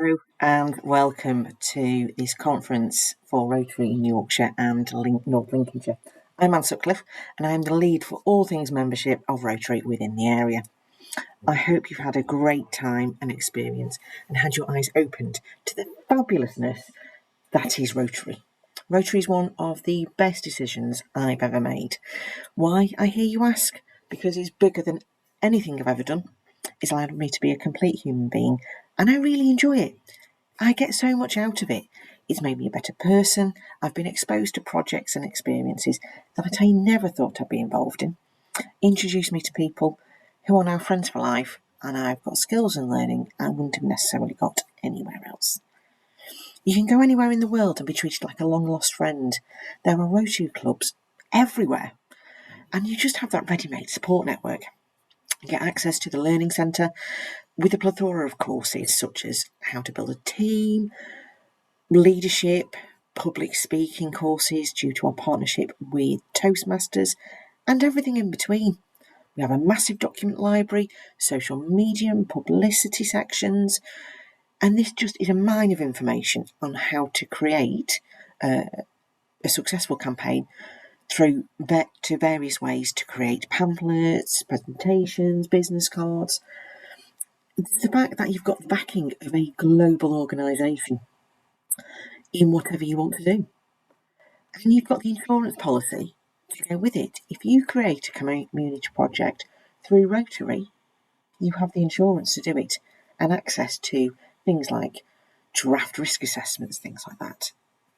Hello and welcome to this conference for Rotary in Yorkshire and North Lincolnshire. I'm Anne Sutcliffe and I'm the lead for all things membership of Rotary within the area. I hope you've had a great time and experience and had your eyes opened to the fabulousness that is Rotary. Rotary is one of the best decisions I've ever made. Why, I hear you ask? Because it's bigger than anything I've ever done. It's allowed me to be a complete human being and I really enjoy it. I get so much out of it. It's made me a better person. I've been exposed to projects and experiences that I never thought I'd be involved in. Introduced me to people who are now friends for life, and I've got skills and learning I wouldn't have necessarily got anywhere else. You can go anywhere in the world and be treated like a long-lost friend. There are Rotary clubs everywhere, and you just have that ready-made support network. You get access to the Learning Centre with a plethora of courses such as how to build a team, leadership, public speaking courses due to our partnership with Toastmasters, and everything in between. We have a massive document library, social media and publicity sections, and this just is a mine of information on how to create a successful campaign through to various ways to create pamphlets, presentations, business cards. The fact that you've got the backing of a global organisation in whatever you want to do. And you've got the insurance policy to go with it. If you create a community project through Rotary, you have the insurance to do it and access to things like draft risk assessments, things like that.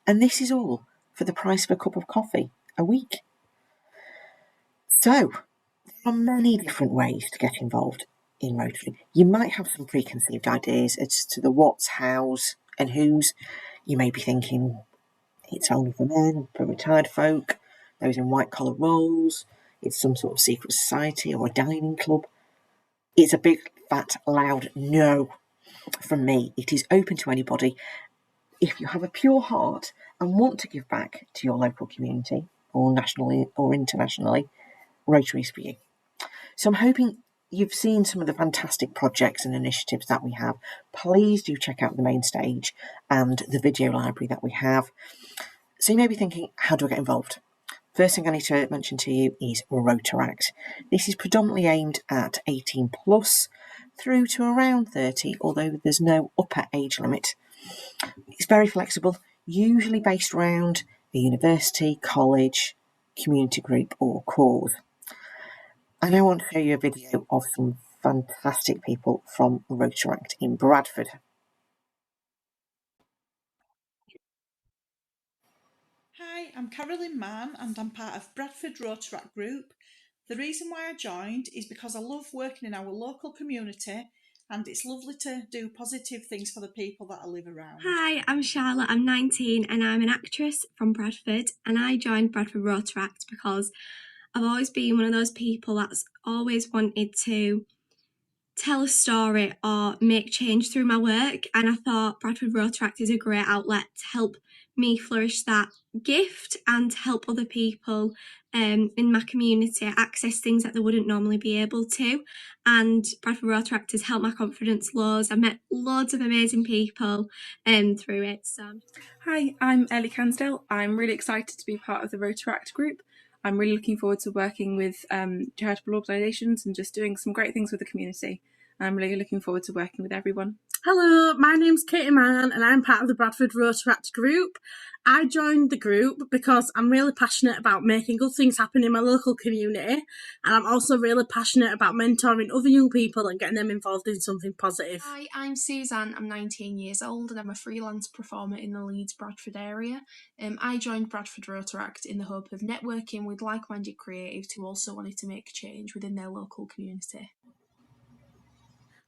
And this is all for the price of a cup of coffee a week. So, there are many different ways to get involved in Rotary. You might have some preconceived ideas as to the what's, hows and who's. You may be thinking it's only for men, for retired folk, those in white-collar roles, it's some sort of secret society or a dining club. It's a big, fat, loud no from me. It is open to anybody. If you have a pure heart and want to give back to your local community, or nationally or internationally, Rotary is for you. So I'm hoping you've seen some of the fantastic projects and initiatives that we have. Please do check out the main stage and the video library that we have. So you may be thinking, how do I get involved? First thing I need to mention to you is Rotaract. This is predominantly aimed at 18 plus through to around 30, although there's no upper age limit. It's very flexible, usually based around a university, college, community group or cause. I now want to show you a video of some fantastic people from Rotaract in Bradford. Hi, I'm Carolyn Mann and I'm part of Bradford Rotaract group. The reason why I joined is because I love working in our local community and it's lovely to do positive things for the people that I live around. Hi, I'm Charlotte, I'm 19 and I'm an actress from Bradford, and I joined Bradford Rotaract because I've always been one of those people that's always wanted to tell a story or make change through my work, and I thought Bradford Rotaract is a great outlet to help me flourish that gift and help other people in my community access things that they wouldn't normally be able to. And Bradford Rotaract has helped my confidence loads. I've met loads of amazing people through it. Hi, I'm Ellie Cansdale. I'm really excited to be part of the Rotaract group. I'm really looking forward to working with charitable organisations and just doing some great things with the community. I'm really looking forward to working with everyone. Hello, my name's Katie Mann and I'm part of the Bradford Rotaract group. I joined the group because I'm really passionate about making good things happen in my local community, and I'm also really passionate about mentoring other young people and getting them involved in something positive. Hi, I'm Suzanne, I'm 19 years old and I'm a freelance performer in the Leeds Bradford area. I joined Bradford Rotaract in the hope of networking with like-minded creatives who also wanted to make change within their local community.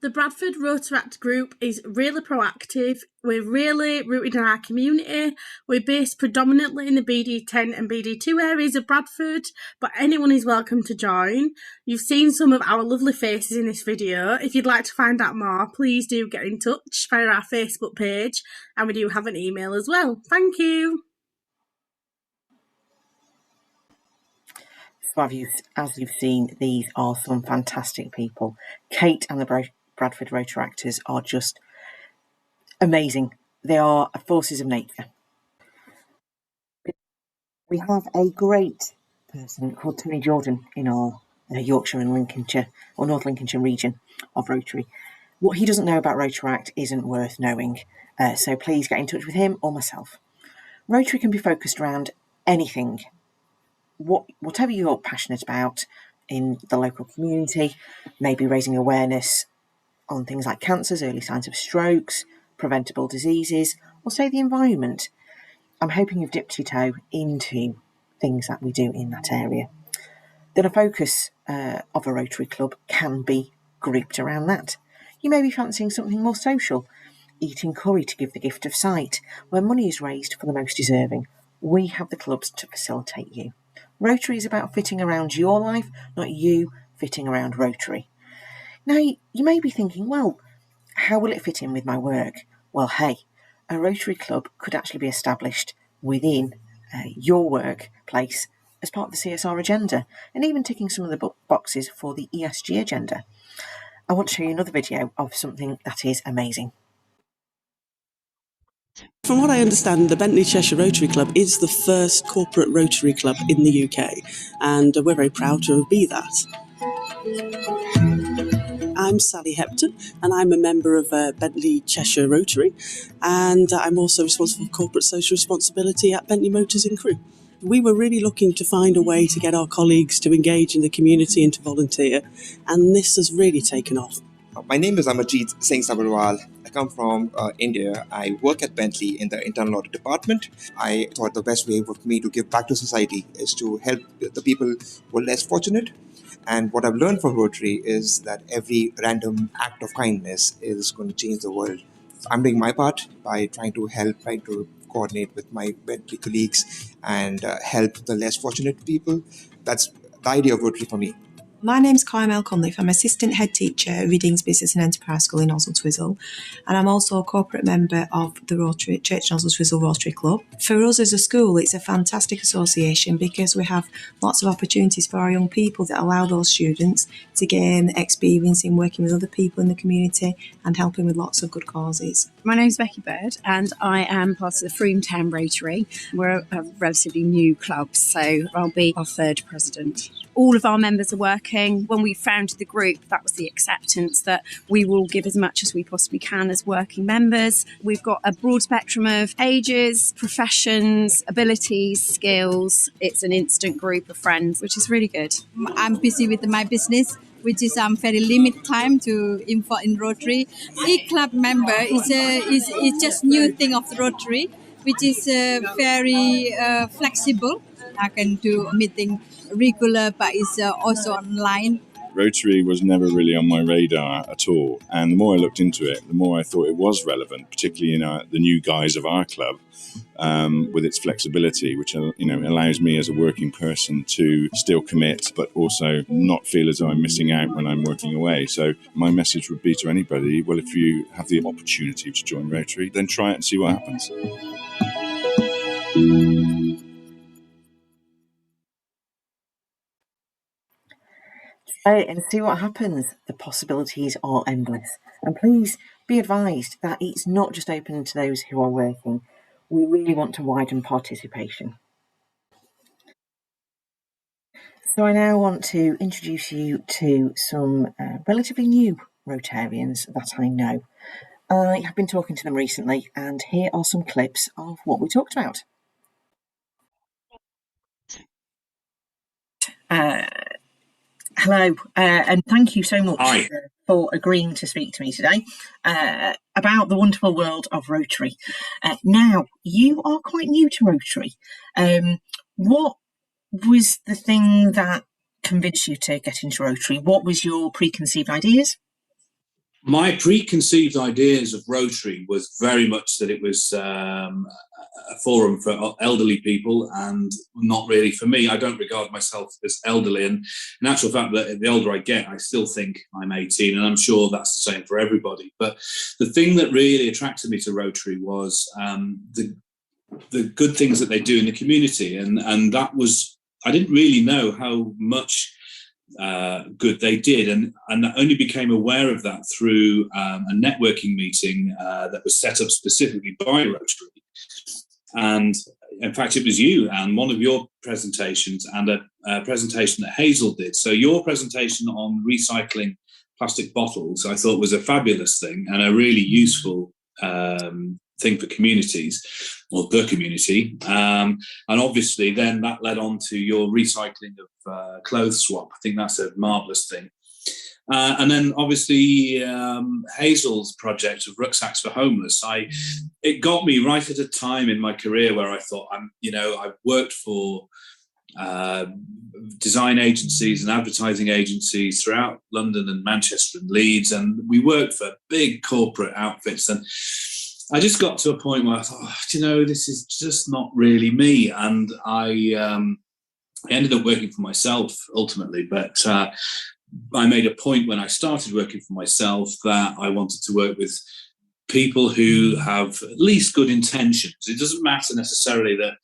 The Bradford Rotaract group is really proactive. We're really rooted in our community. We're based predominantly in the BD10 and BD2 areas of Bradford, but anyone is welcome to join. You've seen some of our lovely faces in this video. If you'd like to find out more, please do get in touch via our Facebook page, and we do have an email as well. Thank you. So as you've seen, these are some fantastic people. Kate and the Bradford Rotaractors are just amazing. They are forces of nature. We have a great person called Tony Jordan in our Yorkshire and Lincolnshire, or North Lincolnshire region of Rotary. What he doesn't know about Rotaract isn't worth knowing, so please get in touch with him or myself. Rotary can be focused around anything, whatever you're passionate about in the local community, maybe raising awareness on things like cancers, early signs of strokes, preventable diseases, or say the environment. I'm hoping you've dipped your toe into things that we do in that area. Then a focus of a Rotary club can be grouped around that. You may be fancying something more social, eating curry to give the gift of sight, where money is raised for the most deserving. We have the clubs to facilitate you. Rotary is about fitting around your life, not you fitting around Rotary. Now, you may be thinking, well, how will it fit in with my work? Well, hey, a Rotary club could actually be established within your workplace as part of the CSR agenda, and even ticking some of the boxes for the ESG agenda. I want to show you another video of something that is amazing. From what I understand, the Burnley Cheshire Rotary Club is the first corporate Rotary club in the UK, and we're very proud to be that. I'm Sally Hepton, and I'm a member of Burnley Cheshire Rotary, and I'm also responsible for corporate social responsibility at Burnley Motors and Crew. We were really looking to find a way to get our colleagues to engage in the community and to volunteer, and this has really taken off. My name is Amarjeet Singh Sabharwal. I come from India. I work at Bentley in the internal audit department. I thought the best way for me to give back to society is to help the people who are less fortunate. And what I've learned from Rotary is that every random act of kindness is going to change the world. So I'm doing my part by trying to coordinate with my Bentley colleagues and help the less fortunate people. That's the idea of Rotary for me. My name's Carmel Cunliffe. I'm Assistant Head Teacher at Readings Business and Enterprise School in Oswald Twizzle, and I'm also a corporate member of the Rotary Church and Oswald Twizzle Rotary Club. For us as a school, it's a fantastic association because we have lots of opportunities for our young people that allow those students to gain experience in working with other people in the community and helping with lots of good causes. My name's Becky Bird and I am part of the Frome Town Rotary. We're a relatively new club, so I'll be our third president. All of our members are working. When we founded the group, that was the acceptance that we will give as much as we possibly can as working members. We've got a broad spectrum of ages, professions, abilities, skills. It's an instant group of friends, which is really good. I'm busy with my business, which is very limited time to info in Rotary. Each club member is just new thing of the Rotary. which is very flexible. I can do meeting regular, but it's also online. Rotary was never really on my radar at all, and the more I looked into it, the more I thought it was relevant, particularly in the new guise of our club, with its flexibility, which allows me as a working person to still commit, but also not feel as though I'm missing out when I'm working away. So my message would be to anybody: well, if you have the opportunity to join Rotary, then try it and see what happens. Try it and see what happens. The possibilities are endless. And please be advised that it's not just open to those who are working. We really want to widen participation. So I now want to introduce you to some relatively new Rotarians that I know. I have been talking to them recently, and here are some clips of what we talked about. Hello, and thank you so much for agreeing to speak to me today about the wonderful world of Rotary. Now, you are quite new to Rotary. What was the thing that convinced you to get into Rotary? What was your preconceived ideas? My preconceived ideas of Rotary was very much that it was a forum for elderly people, and not really for me. I don't regard myself as elderly, and in actual fact, the older I get, I still think I'm 18, and I'm sure that's the same for everybody. But the thing that really attracted me to Rotary was the good things that they do in the community, and that was, I didn't really know how much good they did, and I only became aware of that through a networking meeting that was set up specifically by Rotary. And in fact, it was you and one of your presentations and a presentation that Hazel did. So your presentation on recycling plastic bottles, I thought, was a fabulous thing and a really useful thing for communities, or the community. And obviously then that led on to your recycling of clothes swap. I think that's a marvellous thing. And then obviously Hazel's project of rucksacks for homeless. It got me right at a time in my career where I thought, I've worked for design agencies and advertising agencies throughout London and Manchester and Leeds, and we worked for big corporate outfits, and I just got to a point where I thought, this is just not really me, and I ended up working for myself ultimately, but I made a point when I started working for myself that I wanted to work with people who have at least good intentions. It doesn't matter necessarily that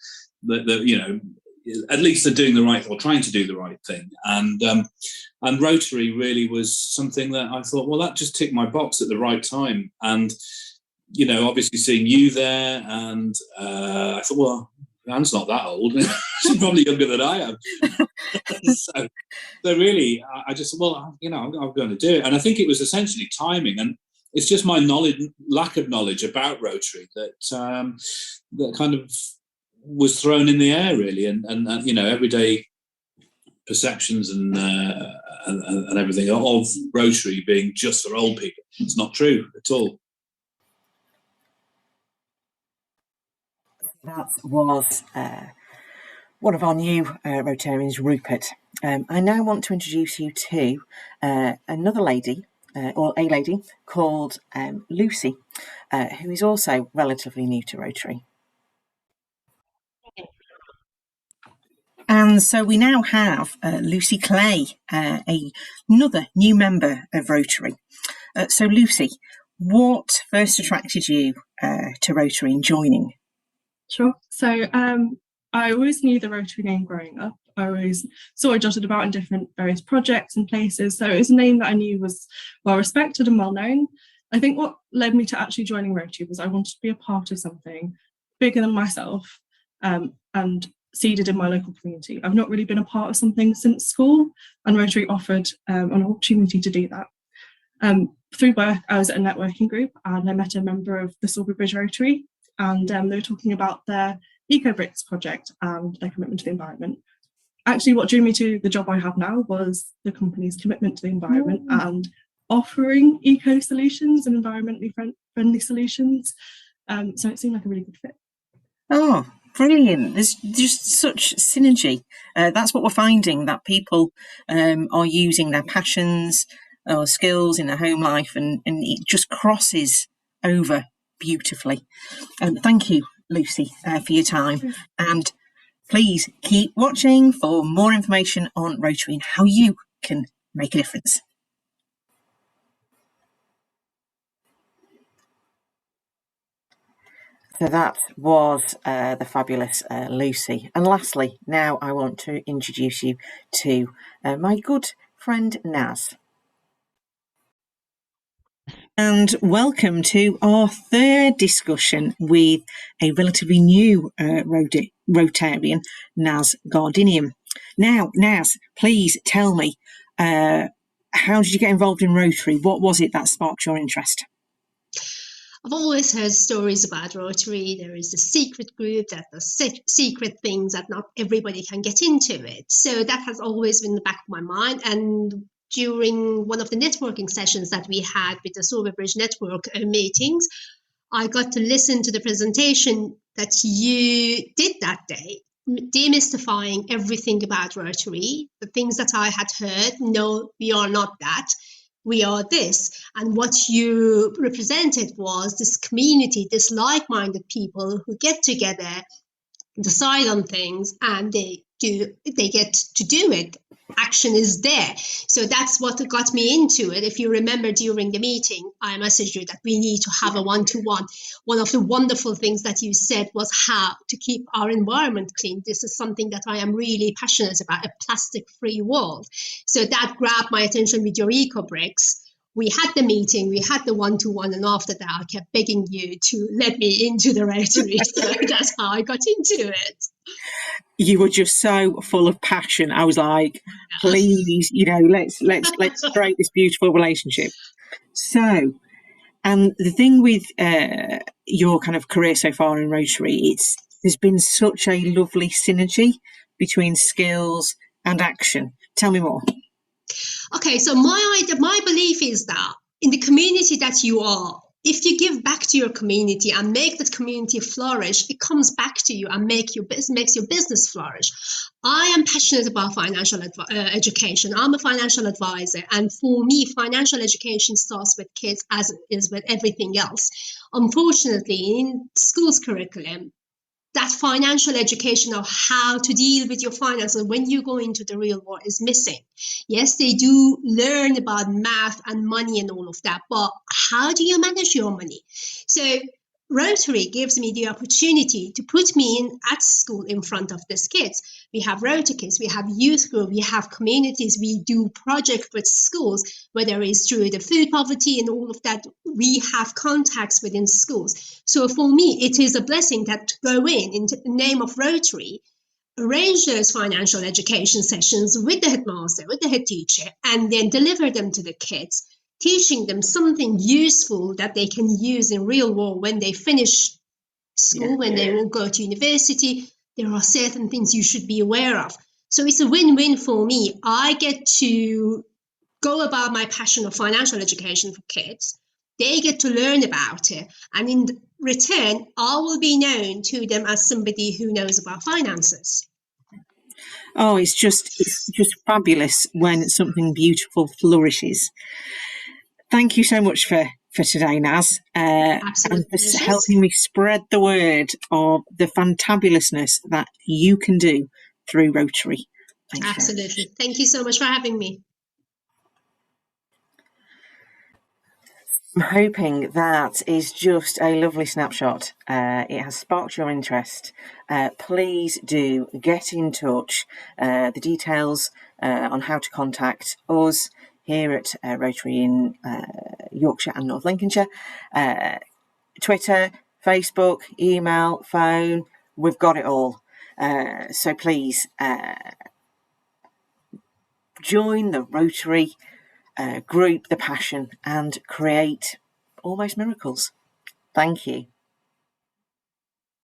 at least they're doing the right, or trying to do the right thing. And Rotary really was something that I thought, well, that just ticked my box at the right time. And obviously seeing you there, and I thought, well, Anne's not that old. She's probably younger than I am. so really, I just said, well, I'm going to do it. And I think it was essentially timing, and it's just my lack of knowledge about Rotary that kind of was thrown in the air, really, and everyday perceptions and everything of Rotary being just for old people. It's not true at all. That was one of our new Rotarians, Rupert. I now want to introduce you to another lady, or a lady, called Lucy, who is also relatively new to Rotary. And so we now have Lucy Clay, another new member of Rotary. So Lucy, what first attracted you to Rotary and joining? Sure. So I always knew the Rotary name growing up. I always saw it jotted about in different various projects and places. So it was a name that I knew was well respected and well known. I think what led me to actually joining Rotary was I wanted to be a part of something bigger than myself and seeded in my local community. I've not really been a part of something since school, and Rotary offered an opportunity to do that. Through work, I was at a networking group, and I met a member of the Salisbury Bridge Rotary, and they were talking about their eco-bricks project and their commitment to the environment. Actually, what drew me to the job I have now was the company's commitment to the environment and offering eco-solutions and environmentally friendly solutions. So it seemed like a really good fit. Oh, brilliant. There's just such synergy. That's what we're finding, that people are using their passions or skills in their home life, and it just crosses over beautifully. Thank you, Lucy, for your time. And please keep watching for more information on Rotary and how you can make a difference. So that was the fabulous Lucy. And lastly, now I want to introduce you to my good friend Naz. And welcome to our third discussion with a relatively new Rotarian, Naz Gardinian. Now, Naz, please tell me, how did you get involved in Rotary? What was it that sparked your interest? I've always heard stories about Rotary. There is a secret group that does secret things that not everybody can get into it. So that has always been in the back of my mind. And during one of the networking sessions that we had with the Silverbridge Network meetings, I got to listen to the presentation that you did that day, demystifying everything about Rotary, the things that I had heard. No, we are not that. We are this. And what you represented was this community, this like-minded people who get together, decide on things, and they get to do it. Action is there. So that's what got me into it. If you remember during the meeting, I messaged you that we need to have a one-to-one. One of the wonderful things that you said was how to keep our environment clean. This is something that I am really passionate about, a plastic-free world. So that grabbed my attention with your eco bricks. We had the meeting, we had the one-to-one, and after that I kept begging you to let me into the Rotary. So that's how I got into it. You were just so full of passion. I was like, please, let's create this beautiful relationship. So, and the thing with your kind of career so far in Rotary, there's been such a lovely synergy between skills and action. Tell me more. Okay, so my belief is that in the community that you are, if you give back to your community and make that community flourish, it comes back to you and makes your business flourish. I am passionate about financial education. I'm a financial advisor, and for me, financial education starts with kids, as it is with everything else. Unfortunately, in schools curriculum, that financial education of how to deal with your finances when you go into the real world is missing. Yes, they do learn about math and money and all of that, but how do you manage your money? So Rotary gives me the opportunity to put me in at school in front of these kids. We have Rotary kids, we have youth group, we have communities, we do projects with schools, whether it's through the food poverty and all of that, we have contacts within schools. So for me, it is a blessing that to go in the name of Rotary, arrange those financial education sessions with the headmaster, with the head teacher, and then deliver them to the kids, teaching them something useful that they can use in real world when they finish school, when they will go to university. There are certain things you should be aware of. So it's a win-win for me. I get to go about my passion of financial education for kids. They get to learn about it. And in return, I will be known to them as somebody who knows about finances. Oh, it's just fabulous when something beautiful flourishes. Thank you so much for today, Naz, and for helping me spread the word of the fantabulousness that you can do through Rotary. Absolutely. Thank you so much for having me. I'm hoping that is just a lovely snapshot. It has sparked your interest. Please do get in touch. The details on how to contact us here at Rotary in Yorkshire and North Lincolnshire. Twitter, Facebook, email, phone, we've got it all. So please join the Rotary group, the passion, and create almost miracles. Thank you.